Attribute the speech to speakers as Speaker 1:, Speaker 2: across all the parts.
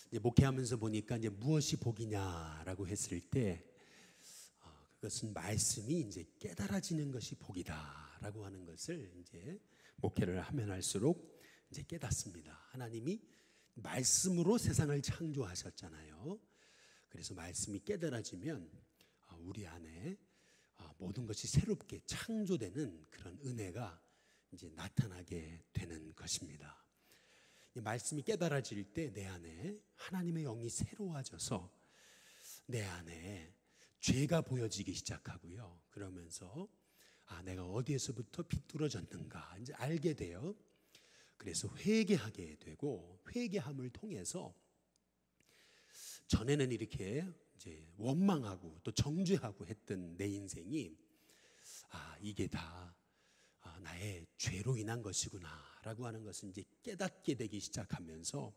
Speaker 1: 이제 목회하면서 보니까 이제 무엇이 복이냐라고 했을 때 그것은 말씀이 이제 깨달아지는 것이 복이다라고 하는 것을 이제 목회를 하면 할수록 이제 깨닫습니다. 하나님이 말씀으로 세상을 창조하셨잖아요. 그래서 말씀이 깨달아지면 우리 안에 모든 것이 새롭게 창조되는 그런 은혜가 이제 나타나게 되는 것입니다. 이 말씀이 깨달아질 때 내 안에 하나님의 영이 새로워져서 내 안에 죄가 보여지기 시작하고요. 그러면서 내가 어디에서부터 비뚤어졌는가 이제 알게 돼요. 그래서 회개하게 되고 회개함을 통해서 전에는 이렇게 이제 원망하고 또 정죄하고 했던 내 인생이 이게 다 나의 죄로 인한 것이구나라고 하는 것을 이제 깨닫게 되기 시작하면서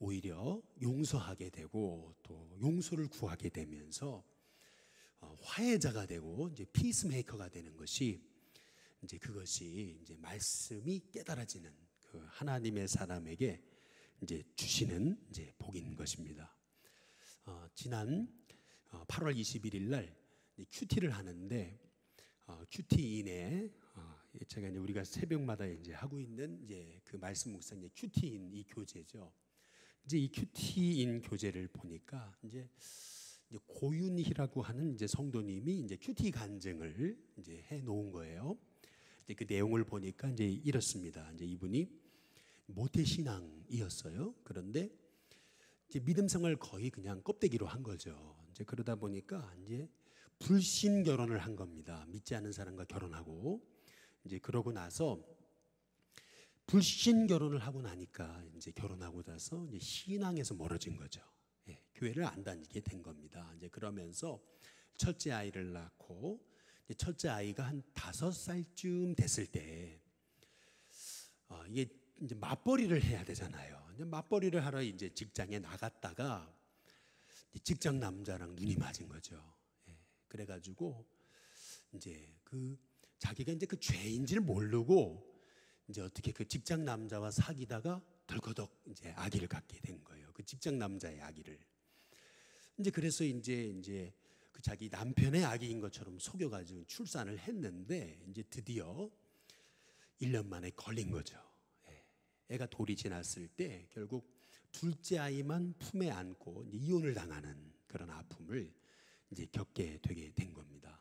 Speaker 1: 오히려 용서하게 되고 또 용서를 구하게 되면서 화해자가 되고 이제 피스메이커가 되는 것이 이제 그것이 이제 말씀이 깨달아지는 그 하나님의 사람에게 이제 주시는 이제 복인 것입니다. 지난 8월 21일 날 큐티를 하는데 큐티인에 제가 이제 우리가 새벽마다 이제 하고 있는 이제 그 말씀 묵상 이제 큐티인 이 교제죠. 이제 이 큐티인 교제를 보니까 이제 고윤희라고 하는 이제 성도님이 이제 큐티 간증을 이제 해 놓은 거예요. 이제 그 내용을 보니까 이제 이렇습니다. 이제 이분이 모태 신앙이었어요. 그런데 이제 믿음 생활 거의 그냥 껍데기로 한 거죠. 이제 그러다 보니까 이제 불신 결혼을 한 겁니다. 믿지 않는 사람과 결혼하고 이제 그러고 나서 불신 결혼을 하고 나니까 이제 결혼하고 나서 이제 신앙에서 멀어진 거죠. 교회를 안 다니게 된 겁니다. 이제 그러면서 첫째 아이를 낳고 이제 첫째 아이가 한 5살쯤 됐을 때 이게 이제 맞벌이를 해야 되잖아요. 이제 맞벌이를 하러 이제 직장에 나갔다가 직장 남자랑 눈이 맞은 거죠. 그래가지고 이제 자기가 이제 그 죄인지를 모르고 이제 어떻게 그 직장 남자와 사귀다가 덜커덕 이제 아기를 갖게 된 거예요. 그 직장 남자의 아기를. 이제 그래서 이제 그 자기 남편의 아기인 것처럼 속여가지고 출산을 했는데 이제 드디어 1년 만에 걸린 거죠. 애가 돌이 지났을 때 결국 둘째 아이만 품에 안고 이제 이혼을 당하는 그런 아픔을 이제 겪게 되게 된 겁니다.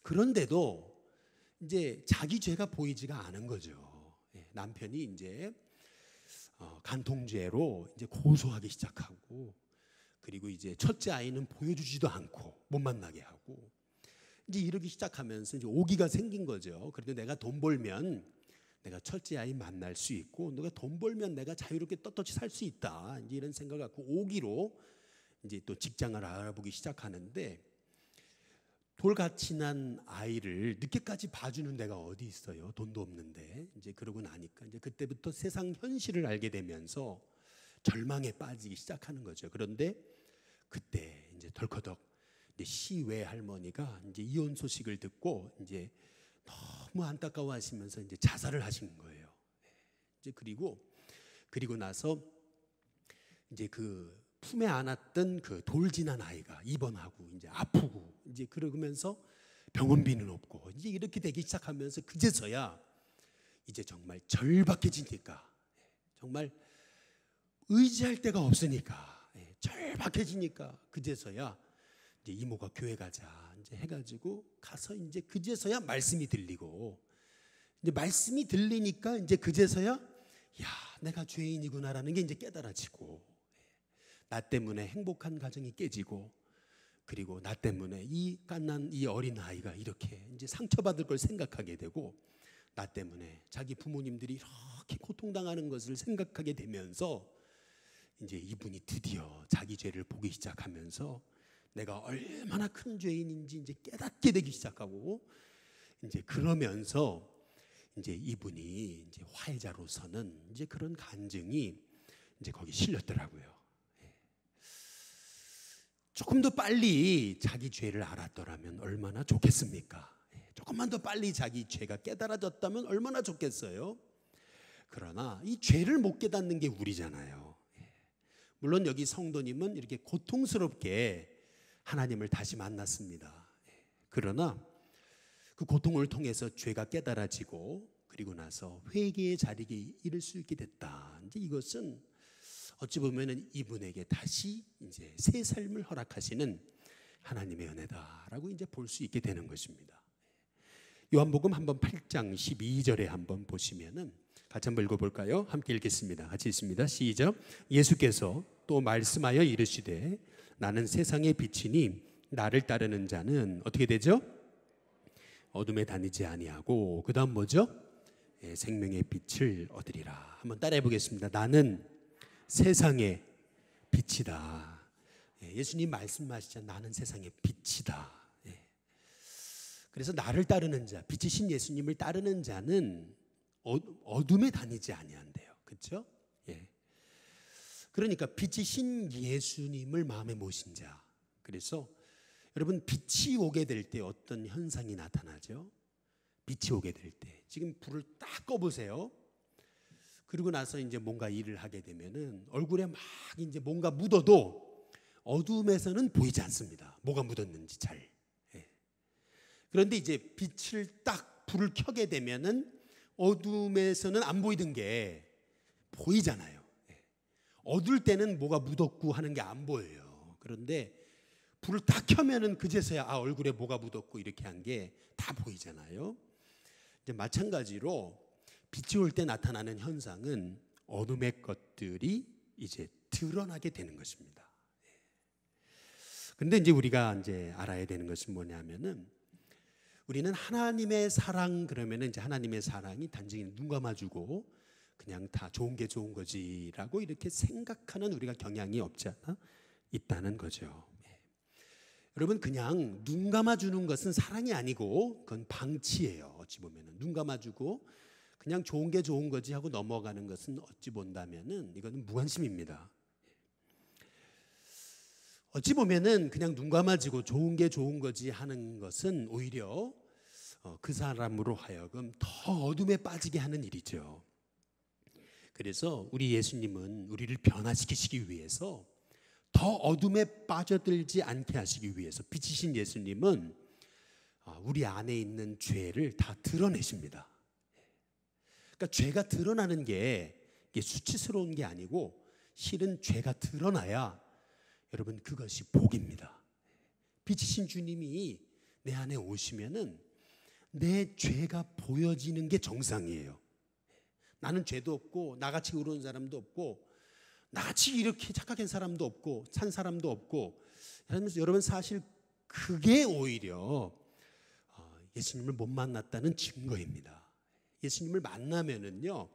Speaker 1: 그런데도 이제 자기 죄가 보이지가 않은 거죠. 남편이 이제 간통죄로 이제 고소하기 시작하고 그리고 이제 첫째 아이는 보여주지도 않고 못 만나게 하고 이제 이러기 시작하면서 이제 오기가 생긴 거죠. 그래도 내가 돈 벌면 내가 첫째 아이 만날 수 있고 내가 돈 벌면 내가 자유롭게 떳떳이 살 수 있다. 이제 이런 생각을 갖고 오기로 이제 또 직장을 알아보기 시작하는데 돌같이 난 아이를 늦게까지 봐주는 데가 어디 있어요? 돈도 없는데. 이제 그러고 나니까 이제 그때부터 세상 현실을 알게 되면서 절망에 빠지기 시작하는 거죠. 그런데 그때 이제 덜커덕 이제 시외 할머니가 이제 이혼 소식을 듣고 이제 너무 안타까워하시면서 이제 자살을 하신 거예요. 이제 그리고 나서 이제 그 품에 안았던 그 돌 지난 아이가 입원하고 이제 아프고 이제 그러면서 병원비는 없고 이제 이렇게 되기 시작하면서 그제서야 이제 정말 절박해지니까 정말 의지할 데가 없으니까 절박해지니까 그제서야 이제 이모가 교회 가자 이제 해가지고 가서 이제 그제서야 말씀이 들리고 이제 말씀이 들리니까 이제 그제서야 야 내가 죄인이구나라는 게 이제 깨달아지고 나 때문에 행복한 가정이 깨지고 그리고 나 때문에 이 갓난 이 어린 아이가 이렇게 이제 상처받을 걸 생각하게 되고 나 때문에 자기 부모님들이 이렇게 고통당하는 것을 생각하게 되면서 이제 이분이 드디어 자기 죄를 보기 시작하면서 내가 얼마나 큰 죄인인지 이제 깨닫게 되기 시작하고 이제 그러면서 이제 이분이 이제 화해자로서는 이제 그런 간증이 이제 거기 실렸더라고요. 조금 더 빨리 자기 죄를 알았더라면 얼마나 좋겠습니까? 조금만 더 빨리 자기 죄가 깨달아졌다면 얼마나 좋겠어요? 그러나 이 죄를 못 깨닫는 게 우리잖아요. 물론 여기 성도님은 이렇게 고통스럽게 하나님을 다시 만났습니다. 그러나 그 고통을 통해서 죄가 깨달아지고 그리고 나서 회개의 자리에 이를 수 있게 됐다. 이제 이것은 어찌 보면은 이분에게 다시 이제 새 삶을 허락하시는 하나님의 은혜다라고 이제 볼 수 있게 되는 것입니다. 요한복음 한번 8장 12절에 한번 보시면은 같이 한번 읽어볼까요? 함께 읽겠습니다. 같이 읽습니다. 시작. 예수께서 또 말씀하여 이르시되 나는 세상의 빛이니 나를 따르는 자는 어떻게 되죠? 어둠에 다니지 아니하고 그 다음 뭐죠? 생명의 빛을 얻으리라. 한번 따라해 보겠습니다. 나는 세상의 빛이다. 예수님 말씀하시자 나는 세상의 빛이다. 그래서 나를 따르는 자, 빛이신 예수님을 따르는 자는 어둠에 다니지 아니한대요. 그렇죠? 그러니까 빛이신 예수님을 마음에 모신 자. 그래서 여러분 빛이 오게 될 때 어떤 현상이 나타나죠? 빛이 오게 될 때 지금 불을 딱 꺼보세요. 그리고 나서 이제 뭔가 일을 하게 되면은 얼굴에 막 이제 뭔가 묻어도 어둠에서는 보이지 않습니다. 뭐가 묻었는지 잘. 그런데 이제 빛을 딱 불을 켜게 되면은 어둠에서는 안 보이던 게 보이잖아요. 어두울 때는 뭐가 묻었고 하는 게 안 보여요. 그런데 불을 딱 켜면은 그제서야 얼굴에 뭐가 묻었고 이렇게 한 게 다 보이잖아요. 이제 마찬가지로 빛이 올 때 나타나는 현상은 어둠의 것들이 이제 드러나게 되는 것입니다. 그런데 이제 우리가 이제 알아야 되는 것은 뭐냐면은 우리는 하나님의 사랑 그러면은 이제 하나님의 사랑이 단지 눈 감아주고 그냥 다 좋은 게 좋은 거지라고 이렇게 생각하는 우리가 경향이 없지 않아 있다는 거죠. 여러분 그냥 눈 감아주는 것은 사랑이 아니고 그건 방치예요. 어찌 보면은 눈 감아주고 그냥 좋은 게 좋은 거지 하고 넘어가는 것은 어찌 본다면은 이거는 무관심입니다. 어찌 보면은 그냥 눈 감아주고 좋은 게 좋은 거지 하는 것은 오히려 그 사람으로 하여금 더 어둠에 빠지게 하는 일이죠. 그래서 우리 예수님은 우리를 변화시키시기 위해서 더 어둠에 빠져들지 않게 하시기 위해서 빛이신 예수님은 우리 안에 있는 죄를 다 드러내십니다. 그러니까 죄가 드러나는 게 수치스러운 게 아니고 실은 죄가 드러나야 여러분 그것이 복입니다. 빛이신 주님이 내 안에 오시면은 내 죄가 보여지는 게 정상이에요. 나는 죄도 없고 나같이 의로운 사람도 없고 나같이 이렇게 착하게 사람도 없고 산 사람도 없고 그러면서 여러분 사실 그게 오히려 예수님을 못 만났다는 증거입니다. 예수님을 만나면은요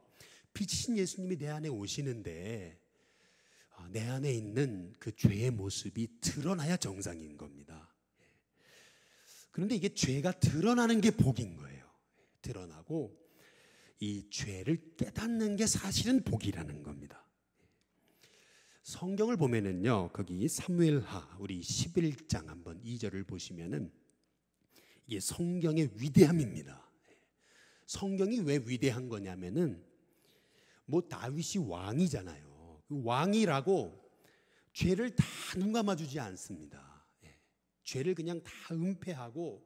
Speaker 1: 빛이신 예수님이 내 안에 오시는데 내 안에 있는 그 죄의 모습이 드러나야 정상인 겁니다. 그런데 이게 죄가 드러나는 게 복인 거예요. 드러나고 이 죄를 깨닫는 게 사실은 복이라는 겁니다. 성경을 보면은요 거기 사무엘하 우리 11장 한번 2절을 보시면은 이게 성경의 위대함입니다. 성경이 왜 위대한 거냐면은 뭐 다윗이 왕이잖아요. 그 왕이라고 죄를 다 눈 감아주지 않습니다. 죄를 그냥 다 은폐하고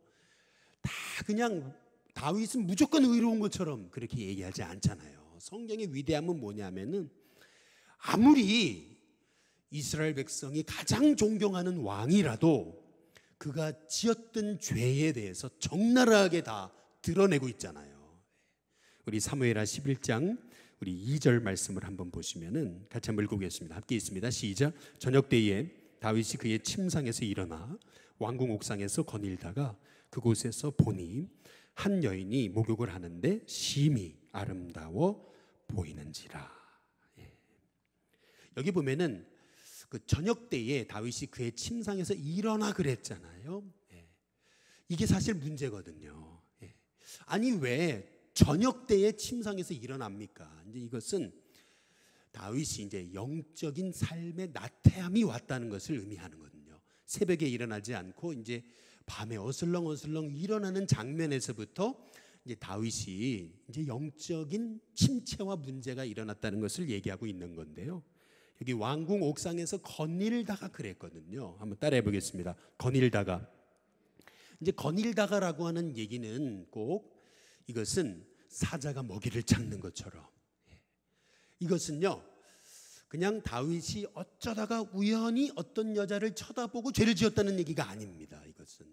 Speaker 1: 다 그냥 다윗은 무조건 의로운 것처럼 그렇게 얘기하지 않잖아요. 성경의 위대함은 뭐냐면은 아무리 이스라엘 백성이 가장 존경하는 왕이라도 그가 지었던 죄에 대해서 적나라하게 다 드러내고 있잖아요. 우리 사무엘하 11장 우리 2절 말씀을 한번 보시면은 같이 한번 읽어보겠습니다. 함께 있습니다. 시작. 저녁 때에 다윗이 그의 침상에서 일어나 왕궁 옥상에서 거닐다가 그곳에서 보니 한 여인이 목욕을 하는데 심히 아름다워 보이는지라. 여기 보면은 그 저녁 때에 다윗이 그의 침상에서 일어나 그랬잖아요. 이게 사실 문제거든요. 아니 왜 저녁 때에 침상에서 일어납니까? 이제 이것은 다윗이 이제 영적인 삶의 나태함이 왔다는 것을 의미하는 거거든요. 새벽에 일어나지 않고 이제 밤에 어슬렁어슬렁 일어나는 장면에서부터 이제 다윗이 이제 영적인 침체와 문제가 일어났다는 것을 얘기하고 있는 건데요. 여기 왕궁 옥상에서 거닐다가 그랬거든요. 한번 따라해 보겠습니다. 거닐다가. 이제 거닐다가라고 하는 얘기는 꼭 이것은 사자가 먹이를 찾는 것처럼, 이것은요 그냥 다윗이 어쩌다가 우연히 어떤 여자를 쳐다보고 죄를 지었다는 얘기가 아닙니다. 이것은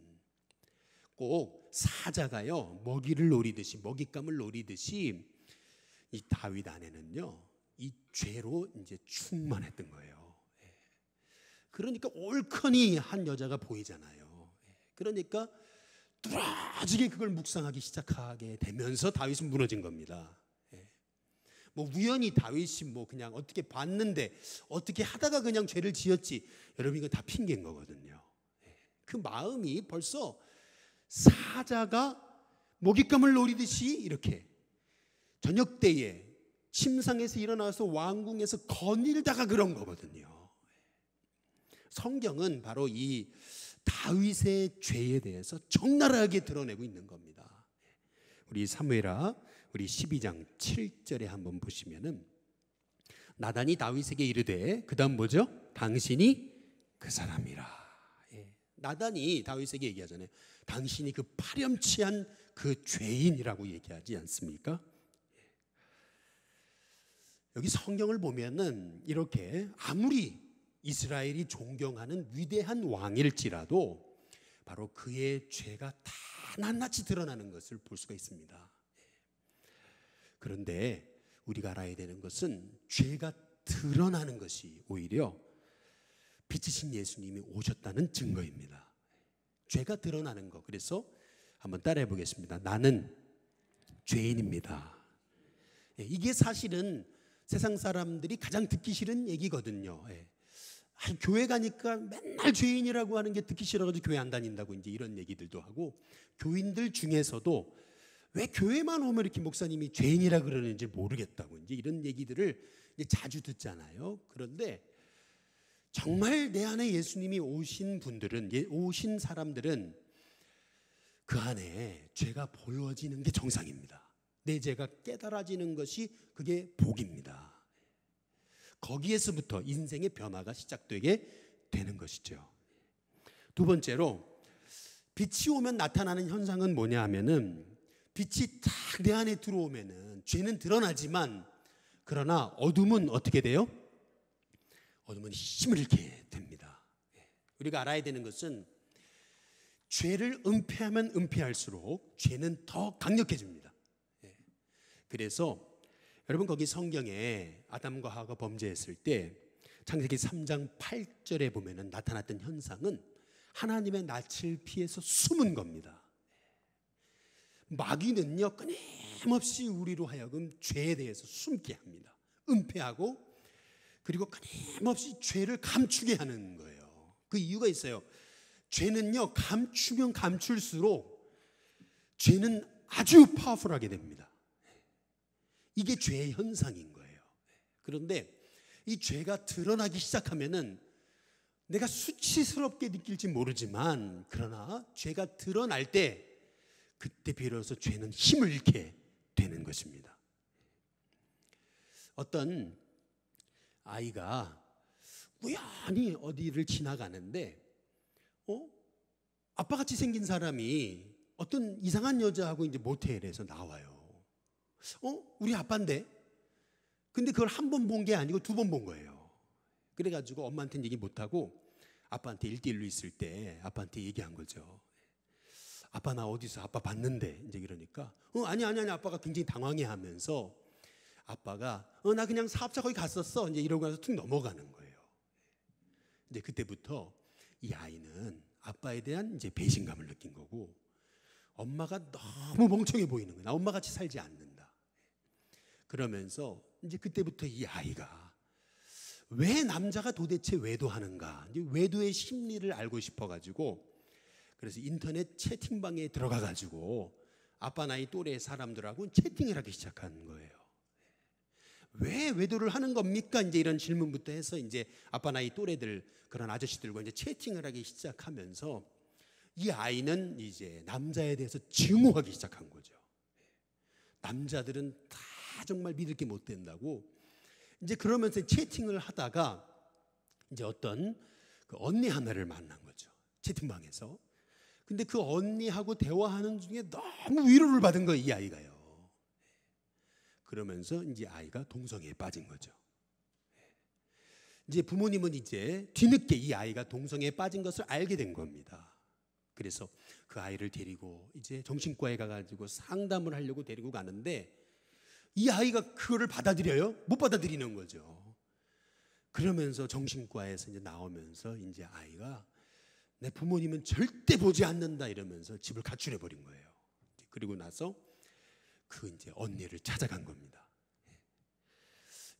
Speaker 1: 꼭 사자가요 먹이를 노리듯이, 먹잇감을 노리듯이 이 다윗 안에는요 이 죄로 이제 충만했던 거예요. 그러니까 올커니 한 여자가 보이잖아요. 그러니까 뚜라지게 그걸 묵상하기 시작하게 되면서 다윗은 무너진 겁니다. 뭐 우연히 다윗이 뭐 그냥 어떻게 봤는데 어떻게 하다가 그냥 죄를 지었지, 여러분 이거 다 핑계인 거거든요. 그 마음이 벌써 사자가 먹잇감을 노리듯이 이렇게 저녁 때에 침상에서 일어나서 왕궁에서 거닐다가 그런 거거든요. 성경은 바로 이 다윗의 죄에 대해서 적나라하게 드러내고 있는 겁니다. 우리 사무엘하 우리 12장 7절에 한번 보시면은 나단이 다윗에게 이르되, 그 다음 뭐죠? 당신이 그 사람이라. 나단이 다윗에게 얘기하잖아요. 당신이 그 파렴치한 그 죄인이라고 얘기하지 않습니까? 여기 성경을 보면은 이렇게 아무리 이스라엘이 존경하는 위대한 왕일지라도 바로 그의 죄가 다 낱낱이 드러나는 것을 볼 수가 있습니다. 그런데 우리가 알아야 되는 것은 죄가 드러나는 것이 오히려 빛이신 예수님이 오셨다는 증거입니다. 죄가 드러나는 것. 그래서 한번 따라해 보겠습니다. 나는 죄인입니다. 이게 사실은 세상 사람들이 가장 듣기 싫은 얘기거든요. 교회 가니까 맨날 죄인이라고 하는 게 듣기 싫어가지고 교회 안 다닌다고 이제 이런 얘기들도 하고, 교인들 중에서도 왜 교회만 오면 이렇게 목사님이 죄인이라 그러는지 모르겠다고 이제 이런 얘기들을 이제 자주 듣잖아요. 그런데 정말 내 안에 예수님이 오신 분들은, 오신 사람들은 그 안에 죄가 보여지는 게 정상입니다. 내 죄가 깨달아지는 것이 그게 복입니다. 거기에서부터 인생의 변화가 시작되게 되는 것이죠. 두 번째로 빛이 오면 나타나는 현상은 뭐냐 하면은, 빛이 딱 내 안에 들어오면은 죄는 드러나지만, 그러나 어둠은 어떻게 돼요? 어둠은 힘을 잃게 됩니다. 우리가 알아야 되는 것은 죄를 은폐하면 은폐할수록 죄는 더 강력해집니다. 그래서 여러분 거기 성경에 아담과 하와가 범죄했을 때 창세기 3장 8절에 보면은 나타났던 현상은 하나님의 낯을 피해서 숨은 겁니다. 마귀는요 끊임없이 우리로 하여금 죄에 대해서 숨게 합니다. 은폐하고, 그리고 끊임없이 죄를 감추게 하는 거예요. 그 이유가 있어요. 죄는요 감추면 감출수록 죄는 아주 파워풀하게 됩니다. 이게 죄의 현상인 거예요. 그런데 이 죄가 드러나기 시작하면은 내가 수치스럽게 느낄지 모르지만, 그러나 죄가 드러날 때 그때 비로소 죄는 힘을 잃게 되는 것입니다. 어떤 아이가 우연히 어디를 지나가는데 아빠같이 생긴 사람이 어떤 이상한 여자하고 이제 모텔에서 나와요. 우리 아빠인데? 근데 그걸 한 번 본 게 아니고 두 번 본 거예요. 그래가지고 엄마한테는 얘기 못하고 아빠한테 1대1로 있을 때 아빠한테 얘기한 거죠. 아빠 나 어디서 아빠 봤는데, 이제 이러니까 아니 아빠가 굉장히 당황해하면서 아빠가 나 그냥 사업자 거기 갔었어 이제 이러고 나서 툭 넘어가는 거예요. 이제 그때부터 이 아이는 아빠에 대한 이제 배신감을 느낀 거고, 엄마가 너무 멍청해 보이는 거야. 나 엄마같이 살지 않는다. 그러면서 이제 그때부터 이 아이가 왜 남자가 도대체 외도하는가, 이제 외도의 심리를 알고 싶어가지고, 그래서 인터넷 채팅방에 들어가가지고 아빠 나이 또래 사람들하고 채팅을 하기 시작하는 거예요. 왜 외도를 하는 겁니까? 이제 이런 질문부터 해서 이제 아빠 나이 또래들, 그런 아저씨들과 이제 채팅을 하기 시작하면서 이 아이는 이제 남자에 대해서 증오하기 시작한 거죠. 남자들은 다 정말 믿을 게 못 된다고, 이제 그러면서 채팅을 하다가 이제 어떤 그 언니 하나를 만난 거죠. 채팅방에서. 근데 그 언니하고 대화하는 중에 너무 위로를 받은 거예요, 이 아이가요. 그러면서 이제 아이가 동성애에 빠진 거죠. 이제 부모님은 이제 뒤늦게 이 아이가 동성애에 빠진 것을 알게 된 겁니다. 그래서 그 아이를 데리고 이제 정신과에 가가지고 상담을 하려고 데리고 가는데 이 아이가 그거를 받아들여요? 못 받아들이는 거죠. 그러면서 정신과에서 이제 나오면서 이제 아이가 내 부모님은 절대 보지 않는다 이러면서 집을 가출해 버린 거예요. 그리고 나서 그 이제 언니를 찾아간 겁니다.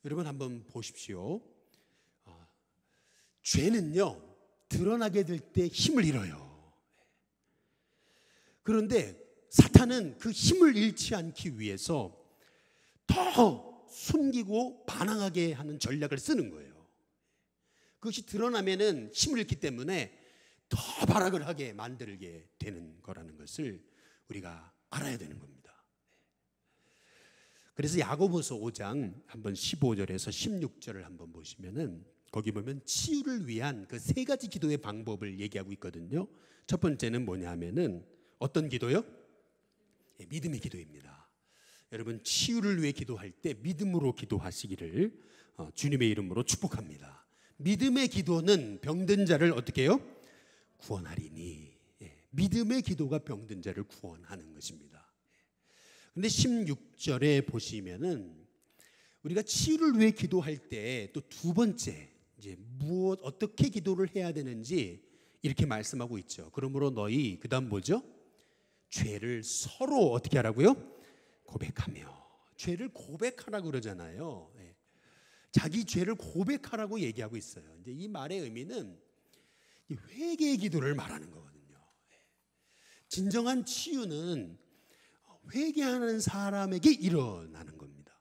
Speaker 1: 여러분 한번 보십시오. 죄는요 드러나게 될 때 힘을 잃어요. 그런데 사탄은 그 힘을 잃지 않기 위해서 더 숨기고 반항하게 하는 전략을 쓰는 거예요. 그것이 드러나면은 힘을 잃기 때문에 더 발악을 하게 만들게 되는 거라는 것을 우리가 알아야 되는 겁니다. 그래서 야고보서 5장 한번 15절에서 16절을 한번 보시면은 거기 보면 치유를 위한 그 세 가지 기도의 방법을 얘기하고 있거든요. 첫 번째는 뭐냐면은 어떤 기도요? 믿음의 기도입니다. 여러분 치유를 위해 기도할 때 믿음으로 기도하시기를 주님의 이름으로 축복합니다. 믿음의 기도는 병든 자를 어떻게 해요? 구원하리니. 믿음의 기도가 병든 자를 구원하는 것입니다. 근데 16절에 보시면은 우리가 치유를 위해 기도할 때 또 두 번째 이제 어떻게 기도를 해야 되는지 이렇게 말씀하고 있죠. 그러므로 너희 그다음 뭐죠? 죄를 서로 어떻게 하라고요? 고백하며. 죄를 고백하라고 그러잖아요. 자기 죄를 고백하라고 얘기하고 있어요. 이제 이 말의 의미는 회개의 기도를 말하는 거거든요. 진정한 치유는 회개하는 사람에게 일어나는 겁니다.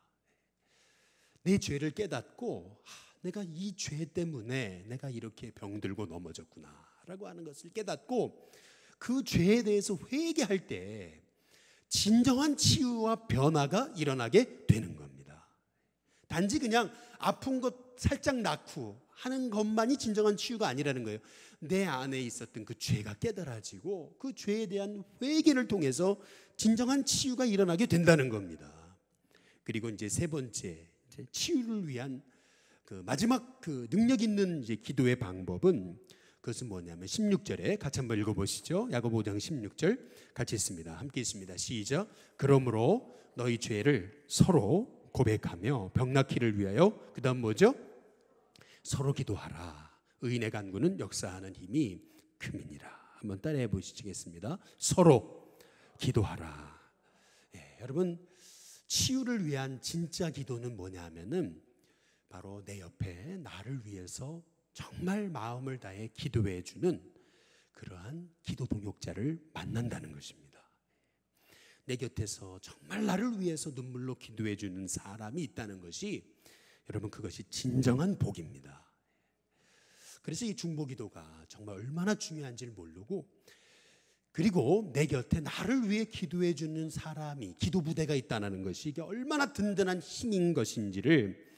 Speaker 1: 내 죄를 깨닫고 내가 이 죄 때문에 내가 이렇게 병들고 넘어졌구나 라고 하는 것을 깨닫고 그 죄에 대해서 회개할 때 진정한 치유와 변화가 일어나게 되는 겁니다. 단지 그냥 아픈 것 살짝 낫고 하는 것만이 진정한 치유가 아니라는 거예요. 내 안에 있었던 그 죄가 깨달아지고 그 죄에 대한 회개를 통해서 진정한 치유가 일어나게 된다는 겁니다. 그리고 이제 세 번째 치유를 위한 그 마지막 그 능력 있는 이제 기도의 방법은 그것은 뭐냐면 16절에 같이 한번 읽어보시죠. 야고보 5장 16절 같이 읽습니다. 함께 읽습니다. 시작. 그러므로 너희 죄를 서로 고백하며 병 낫기를 위하여 그 다음 뭐죠? 서로 기도하라. 의인의 간구는 역사하는 힘이 큼이니라. 한번 따라해 보시겠습니다. 서로 기도하라. 여러분 치유를 위한 진짜 기도는 뭐냐 하면은 바로 내 옆에 나를 위해서 정말 마음을 다해 기도해 주는 그러한 기도 동역자를 만난다는 것입니다. 내 곁에서 정말 나를 위해서 눈물로 기도해 주는 사람이 있다는 것이 여러분 그것이 진정한 복입니다. 그래서 이 중보기도가 정말 얼마나 중요한지를 모르고 그리고 내 곁에 나를 위해 기도해 주는 사람이 기도 부대가 있다는 것이 이게 얼마나 든든한 힘인 것인지를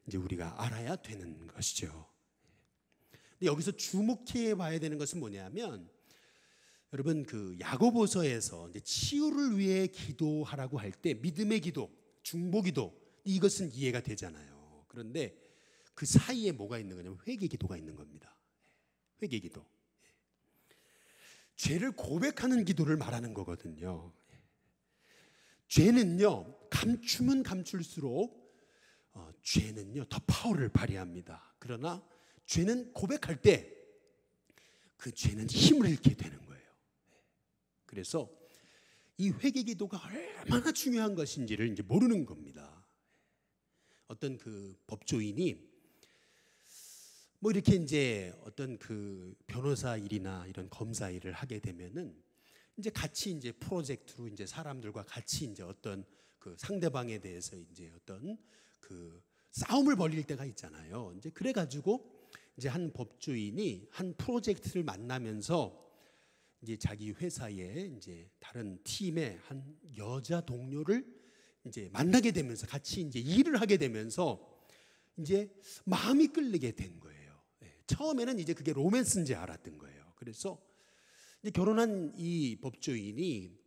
Speaker 1: 이제 우리가 알아야 되는 것이죠. 근데 여기서 주목해 봐야 되는 것은 뭐냐면 여러분 그 야고보서에서 이제 치유를 위해 기도하라고 할 때 믿음의 기도, 중보기도 이것은 이해가 되잖아요. 그런데 그 사이에 뭐가 있는 거냐면 회개기도가 있는 겁니다. 회개기도. 죄를 고백하는 기도를 말하는 거거든요. 죄는요 감추면 감출수록 죄는요 더 파워를 발휘합니다. 그러나 죄는 고백할 때 그 죄는 힘을 잃게 되는 거예요. 그래서 이 회개기도가 얼마나 중요한 것인지를 이제 모르는 겁니다. 어떤 그 법조인이 뭐 이렇게 이제 어떤 그 변호사 일이나 이런 검사 일을 하게 되면은 이제 같이 이제 프로젝트로 이제 사람들과 같이 이제 어떤 그 상대방에 대해서 이제 어떤 그 싸움을 벌일 때가 있잖아요. 이제 그래가지고 이제 한 법조인이 한 프로젝트를 만나면서 이제 자기 회사에 이제 다른 팀의 한 여자 동료를 이제 만나게 되면서 같이 이제 일을 하게 되면서 이제 마음이 끌리게 된 거예요. 처음에는 이제 그게 로맨스인지 알았던 거예요. 그래서 이제 결혼한 이 법조인이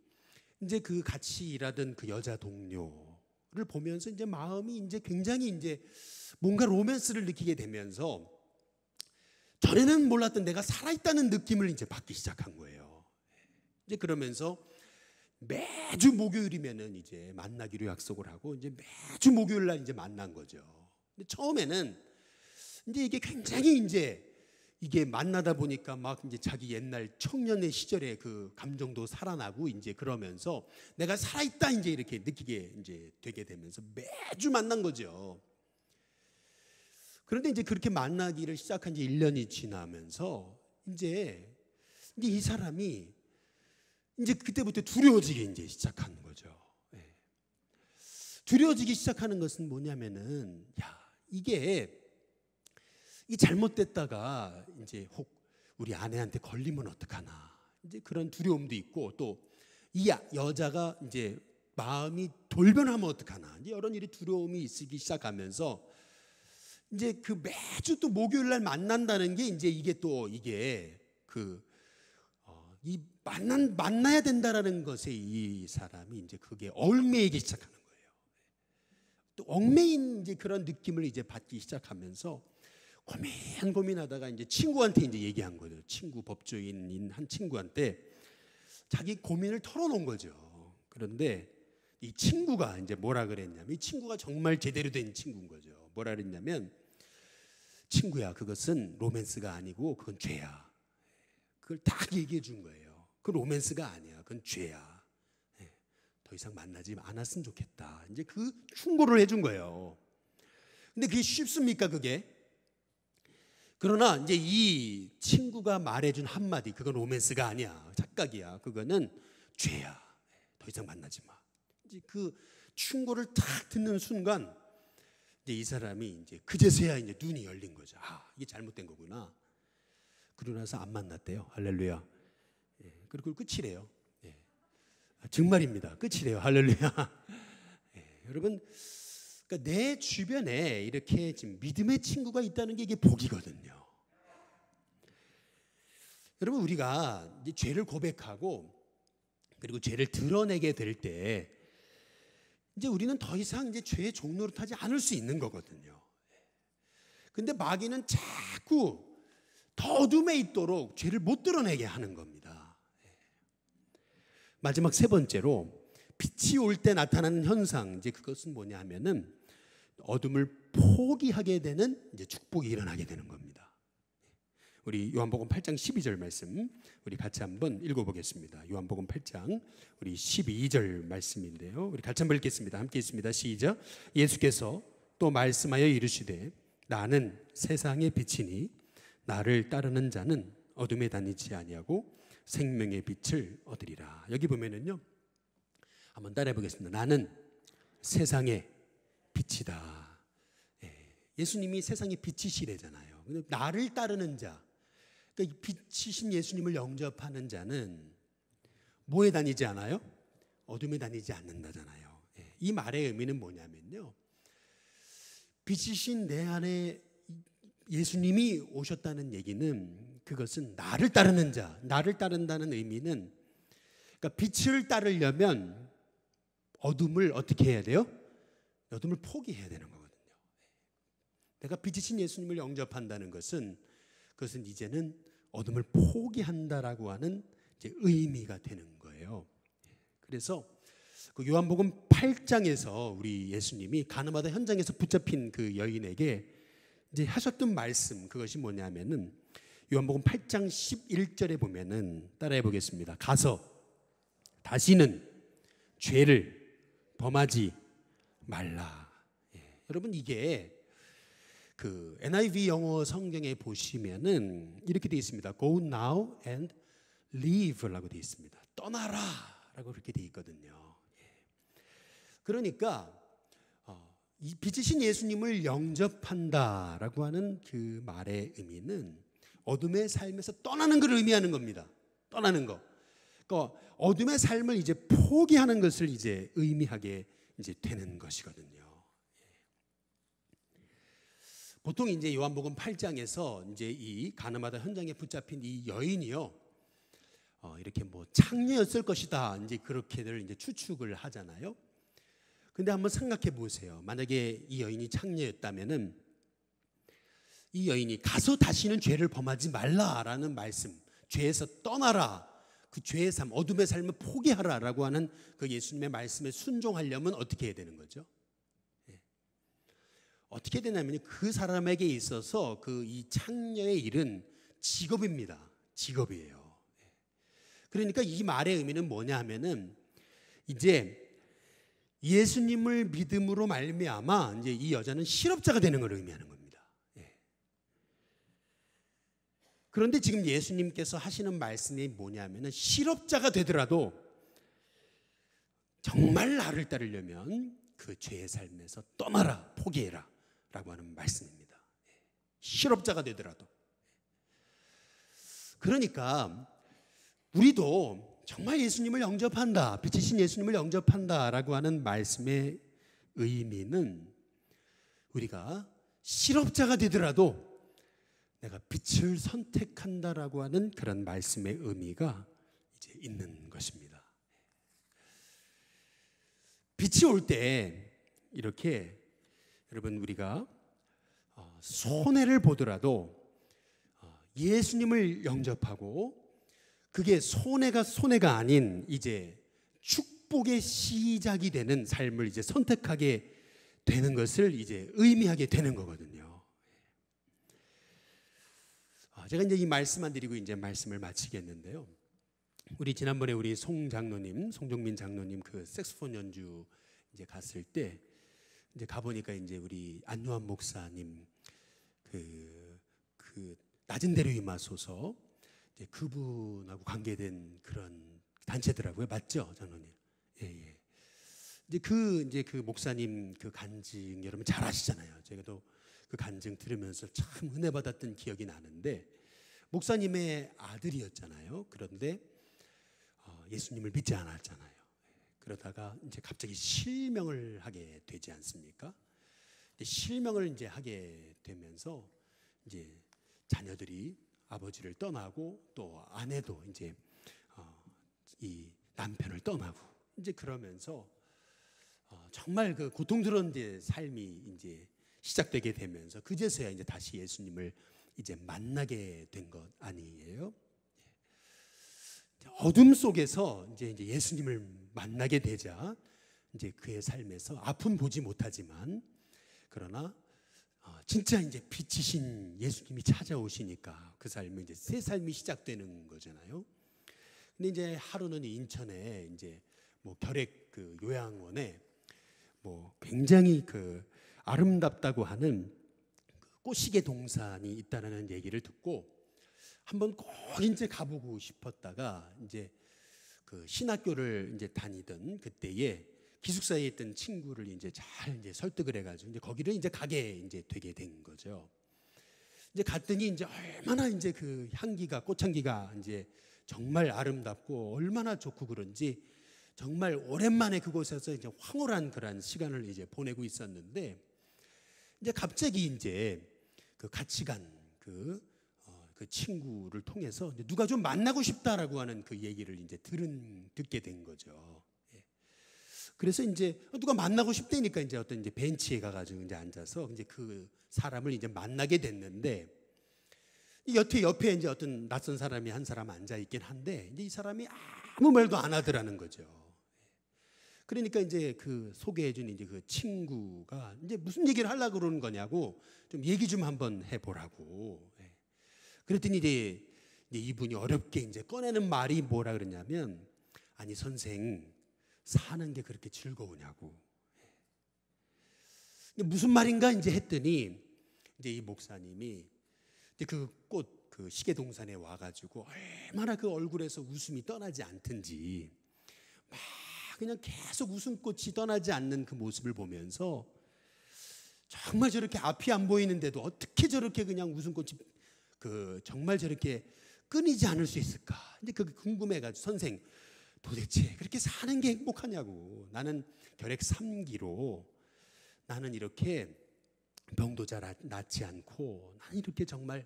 Speaker 1: 이제 그 같이 일하던 그 여자 동료를 보면서 이제 마음이 이제 굉장히 이제 뭔가 로맨스를 느끼게 되면서 전에는 몰랐던 내가 살아있다는 느낌을 이제 받기 시작한 거예요. 이제 그러면서 매주 목요일이면은 이제 만나기로 약속을 하고 이제 매주 목요일 날 이제 만난 거죠. 근데 처음에는 이제 이게 굉장히 이제 이게 만나다 보니까 막 이제 자기 옛날 청년의 시절의 그 감정도 살아나고 이제 그러면서 내가 살아있다 이제 이렇게 느끼게 이제 되게 되면서 매주 만난 거죠. 그런데 이제 그렇게 만나기를 시작한 지 1년이 지나면서 이제 이 사람이 이제 그때부터 두려워지기 이제 시작하는 거죠. 두려워지기 시작하는 것은 뭐냐면은 이게 이 잘못됐다가 이제 혹 우리 아내한테 걸리면 어떡하나 이제 그런 두려움도 있고 또 이 여자가 이제 마음이 돌변하면 어떡하나 이제 이런 일이 두려움이 있기 시작하면서 이제 그 매주 또 목요일 날 만난다는 게 이제 이게 또 이게 이 만나야 된다라는 것에 이 사람이 이제 그게 얽매이기 시작하는 거예요. 또 얽매인 이제 그런 느낌을 이제 받기 시작하면서 고민하다가 이제 친구한테 이제 얘기한 거죠. 친구 법조인인 한 친구한테 자기 고민을 털어놓은 거죠. 그런데 이 친구가 이제 뭐라 그랬냐면 이 친구가 정말 제대로 된 친구인 거죠. 뭐라 그랬냐면 친구야 그것은 로맨스가 아니고 그건 죄야. 그걸 딱 얘기해 준 거예요. 그 로맨스가 아니야. 그건 죄야. 더 이상 만나지 않았으면 좋겠다. 이제 그 충고를 해준 거예요. 근데 그게 쉽습니까 그게? 그러나 이제 이 친구가 말해준 한마디 그건 로맨스가 아니야. 착각이야. 그거는 죄야. 더 이상 만나지 마. 이제 그 충고를 딱 듣는 순간 이제 이 사람이 이제 그제서야 이제 눈이 열린 거죠. 이게 잘못된 거구나. 그러고 나서 안 만났대요. 할렐루야. 그리고 끝이래요. 정말입니다. 끝이래요. 할렐루야. 여러분, 그러니까 내 주변에 이렇게 지금 믿음의 친구가 있다는 게 이게 복이거든요. 여러분, 우리가 이제 죄를 고백하고 그리고 죄를 드러내게 될 때 이제 우리는 더 이상 이제 죄의 종노릇하지 않을 수 있는 거거든요. 근데 마귀는 자꾸 더 어둠에 있도록 죄를 못 드러내게 하는 겁니다. 마지막 세 번째로 빛이 올 때 나타나는 현상, 이제 그것은 뭐냐면은 어둠을 포기하게 되는 이제 축복이 일어나게 되는 겁니다. 우리 요한복음 8장 12절 말씀 우리 같이 한번 읽어보겠습니다. 요한복음 8장 우리 12절 말씀인데요. 우리 같이 한번 읽겠습니다. 함께 있습니다. 시작. 예수께서 또 말씀하여 이르시되 나는 세상의 빛이니 나를 따르는 자는 어둠에 다니지 아니하고 생명의 빛을 얻으리라. 여기 보면은요. 한번 따라해 보겠습니다. 나는 세상의 빛이다. 예수님이 세상의 빛이시래잖아요. 나를 따르는 자, 그러니까 빛이신 예수님을 영접하는 자는 뭐에 다니지 않아요? 어둠에 다니지 않는다잖아요. 이 말의 의미는 뭐냐면요. 빛이신 내 안에 예수님이 오셨다는 얘기는 그것은 나를 따르는 자, 나를 따른다는 의미는 그러니까 빛을 따르려면 어둠을 어떻게 해야 돼요? 어둠을 포기해야 되는 거거든요. 내가 빛이신 예수님을 영접한다는 것은 그것은 이제는 어둠을 포기한다라고 하는 이제 의미가 되는 거예요. 그래서 그 요한복음 8장에서 우리 예수님이 가늠하다 현장에서 붙잡힌 그 여인에게 이제 하셨던 말씀 그것이 뭐냐면은 요한복음 8장 11절에 보면은 따라해 보겠습니다. 가서 다시는 죄를 범하지 말라. 여러분 이게 그 NIV 영어 성경에 보시면은 이렇게 되어 있습니다. Go now and leave라고 되어 있습니다. 떠나라라고 그렇게 되어 있거든요. 그러니까 이 빛이신 예수님을 영접한다라고 하는 그 말의 의미는 어둠의 삶에서 떠나는 것을 의미하는 겁니다. 떠나는 거. 그러니까 어둠의 삶을 이제 포기하는 것을 이제 의미하게 이제 되는 것이거든요. 보통 이제 요한복음 8장에서 이제 이 가늠하다 현장에 붙잡힌 이 여인이요, 이렇게 뭐 창녀였을 것이다, 이제 그렇게들 이제 추측을 하잖아요. 근데 한번 생각해 보세요. 만약에 이 여인이 창녀였다면은 이 여인이 가서 다시는 죄를 범하지 말라라는 말씀, 죄에서 떠나라, 그 죄의 삶, 어둠의 삶을 포기하라라고 하는 그 예수님의 말씀에 순종하려면 어떻게 해야 되는 거죠? 어떻게 되냐면 그 사람에게 있어서 그 이 창녀의 일은 직업입니다. 직업이에요. 그러니까 이 말의 의미는 뭐냐 하면은 이제 예수님을 믿음으로 말미암아 이제 이 여자는 실업자가 되는 걸 의미하는 겁니다. 그런데 지금 예수님께서 하시는 말씀이 뭐냐면은 실업자가 되더라도 정말 나를 따르려면 그 죄의 삶에서 떠나라, 포기해라 라고 하는 말씀입니다. 실업자가 되더라도. 그러니까 우리도 정말 예수님을 영접한다, 빛이신 예수님을 영접한다 라고 하는 말씀의 의미는 우리가 실업자가 되더라도 내가 빛을 선택한다라고 하는 그런 말씀의 의미가 이제 있는 것입니다. 빛이 올 때 이렇게 여러분 우리가 손해를 보더라도 예수님을 영접하고 그게 손해가 아닌 이제 축복의 시작이 되는 삶을 이제 선택하게 되는 것을 이제 의미하게 되는 거거든요. 제가 이제 이 말씀만 드리고 이제 말씀을 마치겠는데요. 우리 지난번에 우리 송종민 장로님 그 색소폰 연주 이제 갔을 때 이제 가보니까 이제 우리 안요한 목사님 그 낮은 데로 임하소서 이제 그분하고 관계된 그런 단체더라고요. 맞죠, 장로님? 예. 이제 그 목사님 그 간증 여러분 잘 아시잖아요. 제가도 그 간증 들으면서 참 은혜 받았던 기억이 나는데 목사님의 아들이었잖아요. 그런데 예수님을 믿지 않았잖아요. 그러다가 이제 갑자기 실명을 하게 되지 않습니까? 실명을 이제 하게 되면서 이제 자녀들이 아버지를 떠나고 또 아내도 이제 이 남편을 떠나고 이제 그러면서 정말 그 고통스러운 이제 삶이 이제 시작되게 되면서 그제서야 이제 다시 예수님을 이제 만나게 된 것 아니에요? 어둠 속에서 이제 예수님을 만나게 되자 이제 그의 삶에서 앞은 보지 못하지만 그러나 진짜 이제 빛이신 예수님이 찾아오시니까 그 삶이 이제 새 삶이 시작되는 거잖아요. 근데 이제 하루는 인천에 이제 뭐 결핵 그 요양원에 뭐 굉장히 그 아름답다고 하는 꽃시계 동산이 있다는 얘기를 듣고 한번 꼭 이제 가보고 싶었다가 이제 그 신학교를 이제 다니던 그때에 기숙사에 있던 친구를 이제 잘 이제 설득을 해가지고 이제 거기를 이제 가게 이제 되게 된 거죠. 이제 갔더니 이제 얼마나 이제 그 꽃향기가 이제 정말 아름답고 얼마나 좋고 그런지 정말 오랜만에 그곳에서 이제 황홀한 그런 시간을 이제 보내고 있었는데 이제 갑자기 이제 그 같이 간 그 친구를 통해서 이제 누가 좀 만나고 싶다라고 하는 그 얘기를 이제 듣게 된 거죠. 그래서 이제 누가 만나고 싶다니까 이제 어떤 이제 벤치에 가가지고 이제 앉아서 이제 그 사람을 이제 만나게 됐는데 옆에 이제 어떤 낯선 사람이 한 사람 앉아 있긴 한데 이제 이 사람이 아무 말도 안 하더라는 거죠. 그러니까 이제 그 소개해준 이제 그 친구가 이제 무슨 얘기를 하려고 그러는 거냐고 좀 얘기 좀 한번 해보라고. 그랬더니 이제 이분이 어렵게 이제 꺼내는 말이 뭐라 그러냐면 아니 선생 사는 게 그렇게 즐거우냐고. 무슨 말인가 이제 했더니 이제 이 목사님이 이제 그 시계 동산에 와가지고 얼마나 그 얼굴에서 웃음이 떠나지 않든지 막 그냥 계속 웃음꽃이 떠나지 않는 그 모습을 보면서 정말 저렇게 앞이 안 보이는데도 어떻게 저렇게 그냥 웃음꽃이 정말 저렇게 끊이지 않을 수 있을까? 이제 그게 궁금해가지고 선생 도대체 그렇게 사는 게 행복하냐고. 나는 결핵 3기로 나는 이렇게 병도 잘 낫지 않고 난 이렇게 정말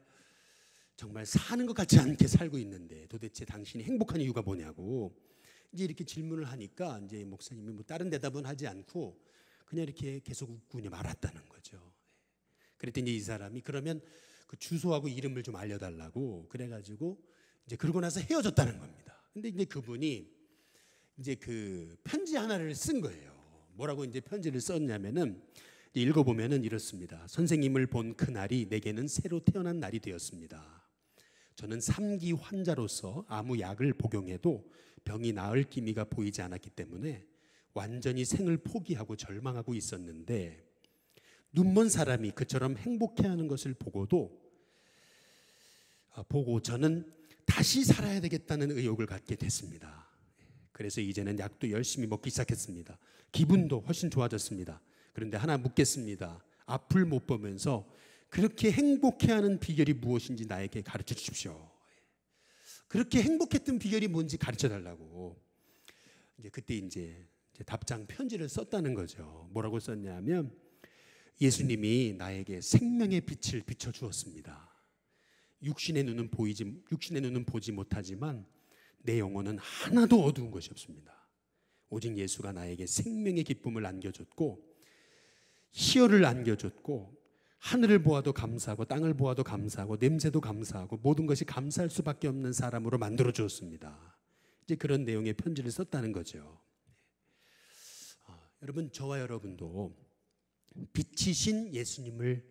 Speaker 1: 사는 것 같지 않게 살고 있는데 도대체 당신이 행복한 이유가 뭐냐고 이제 이렇게 질문을 하니까 이제 목사님이 뭐 다른 대답은 하지 않고 그냥 이렇게 계속 웃고 그냥 말았다는 거죠. 그랬더니 이 사람이 그러면 그 주소하고 이름을 좀 알려달라고 그래가지고 이제 그러고 나서 헤어졌다는 겁니다. 근데 이제 그분이 이제 그 편지 하나를 쓴 거예요. 뭐라고 이제 편지를 썼냐면은 읽어보면은 이렇습니다. 선생님을 본 그날이 내게는 새로 태어난 날이 되었습니다. 저는 3기 환자로서 아무 약을 복용해도 병이 나을 기미가 보이지 않았기 때문에 완전히 생을 포기하고 절망하고 있었는데 눈먼 사람이 그처럼 행복해하는 것을 보고 저는 다시 살아야 되겠다는 의욕을 갖게 됐습니다. 그래서 이제는 약도 열심히 먹기 시작했습니다. 기분도 훨씬 좋아졌습니다. 그런데 하나 묻겠습니다. 앞을 못 보면서 그렇게 행복해하는 비결이 무엇인지 나에게 가르쳐 주십시오. 그렇게 행복했던 비결이 뭔지 가르쳐 달라고. 이제 그때 이제 답장 편지를 썼다는 거죠. 뭐라고 썼냐면 예수님이 나에게 생명의 빛을 비춰 주었습니다. 육신의 눈은 보지 못하지만 내 영혼은 하나도 어두운 것이 없습니다. 오직 예수가 나에게 생명의 기쁨을 안겨줬고 희열을 안겨줬고 하늘을 보아도 감사하고 땅을 보아도 감사하고 냄새도 감사하고 모든 것이 감사할 수밖에 없는 사람으로 만들어 주었습니다. 이제 그런 내용의 편지를 썼다는 거죠. 여러분, 저와 여러분도 빛이신 예수님을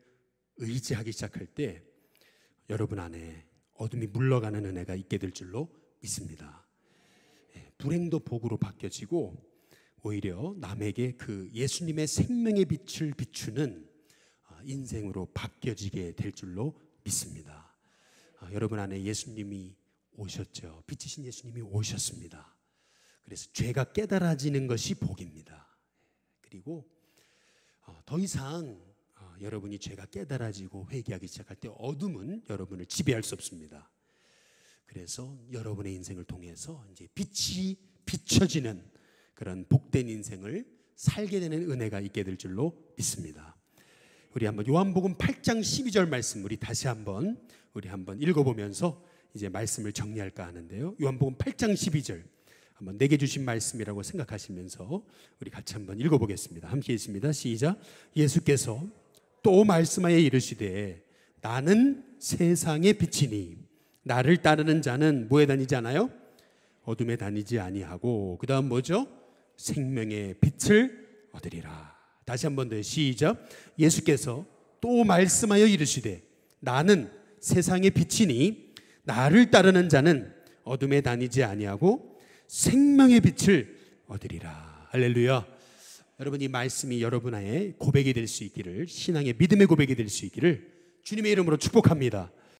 Speaker 1: 의지하기 시작할 때 여러분 안에 어둠이 물러가는 은혜가 있게 될 줄로 믿습니다. 불행도 복으로 바뀌어지고 오히려 남에게 그 예수님의 생명의 빛을 비추는 인생으로 바뀌어지게 될 줄로 믿습니다. 여러분 안에 예수님이 오셨죠. 빛이신 예수님이 오셨습니다. 그래서 죄가 깨달아지는 것이 복입니다. 그리고 더 이상 여러분이 죄가 깨달아지고 회개하기 시작할 때 어둠은 여러분을 지배할 수 없습니다. 그래서 여러분의 인생을 통해서 이제 빛이 비춰지는 그런 복된 인생을 살게 되는 은혜가 있게 될 줄로 믿습니다. 우리 한번 요한복음 8장 12절 말씀 우리 한번 읽어보면서 이제 말씀을 정리할까 하는데요. 요한복음 8장 12절 한번 내게 주신 말씀이라고 생각하시면서 우리 같이 한번 읽어보겠습니다. 함께 읽습니다. 시작. 예수께서 또 말씀하여 이르시되 나는 세상의 빛이니 나를 따르는 자는 뭐에 다니지 않아요? 어둠에 다니지 아니하고 그 다음 뭐죠? 생명의 빛을 얻으리라. 다시 한번 더 시작. 예수께서 또 말씀하여 이르시되 나는 세상의 빛이니 나를 따르는 자는 어둠에 다니지 아니하고 생명의 빛을 얻으리라. 할렐루야. 여러분, 이 말씀이 여러분의 고백이 될 수 있기를, 신앙의 믿음의 고백이 될 수 있기를 주님의 이름으로 축복합니다.